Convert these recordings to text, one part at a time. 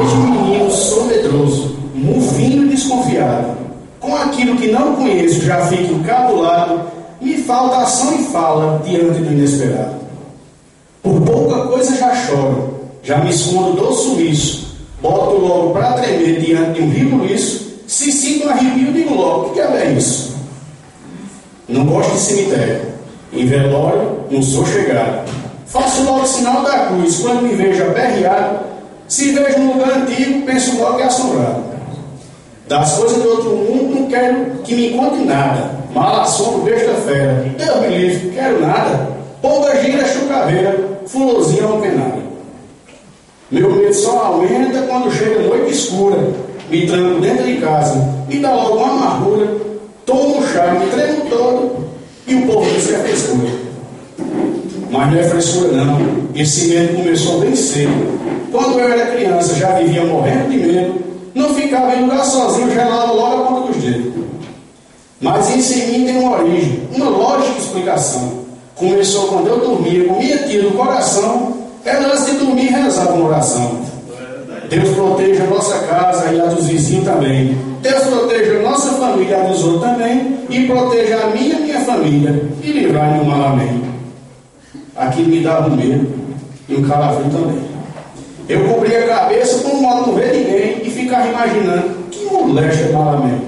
Desde menino sou medroso, mufinho e desconfiado. Com aquilo que não conheço já fico encabulado, me falta ação e fala diante do inesperado. Por pouca coisa já choro, já me escondo do sumiço, boto logo pra tremer diante de um ribuliço, se sinto um arrepio digo logo, que diabo é isso? Não gosto de cemitério, em velório não sou chegado, faço logo sinal da cruz quando me vejo aperreado, se vejo num lugar antigo penso logo que é assombrado. Das coisas do outro mundo não quero que me encontre nada, mal assombro, besta fera, Deus me livre, quero nada, pomba gira, chucaveira, fulozinha ou penada. Meu medo só aumenta quando chega a noite escura, me tranco dentro de casa, me dá logo uma amargura, tomo um chá, me tremo todo e o povo diz que é frescura. Mas não é frescura não, esse medo começou bem cedo. Quando eu era criança já vivia morrendo de medo, não ficava em lugar sozinho, gelado logo a ponta dos dedos. Mas isso em mim tem uma origem, uma lógica explicação. Começou quando eu dormia com minha tia no coração, ela antes de dormir rezava uma oração. Deus proteja a nossa casa e a dos vizinhos também. Deus proteja a nossa família e a dos outros também. E proteja a minha família e livrar-me do mal, amém. Aquilo me dava um medo e um calafrio também. Eu cobria a cabeça com um modo não ver ninguém e ficava imaginando que moléstia é mal, amém.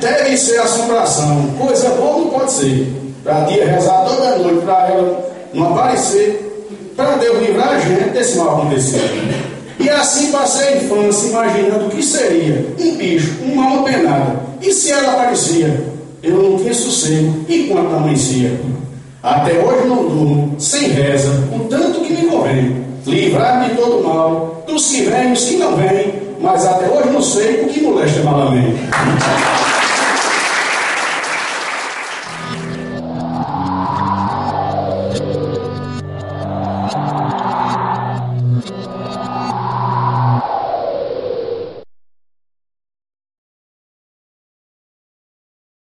Deve ser assombração, coisa boa não pode ser. Para tia rezar toda noite, para ela não aparecer, para Deus livrar a gente desse mal acontecer. E assim passei a infância imaginando o que seria um bicho, uma alma penada. E se ela aparecia, eu não tinha sossego enquanto amanhecia. Até hoje não durmo, sem reza, o tanto que me convém. Livrar de todo mal, dos que vêm e os que não vêm, mas até hoje não sei o que molesta malamente.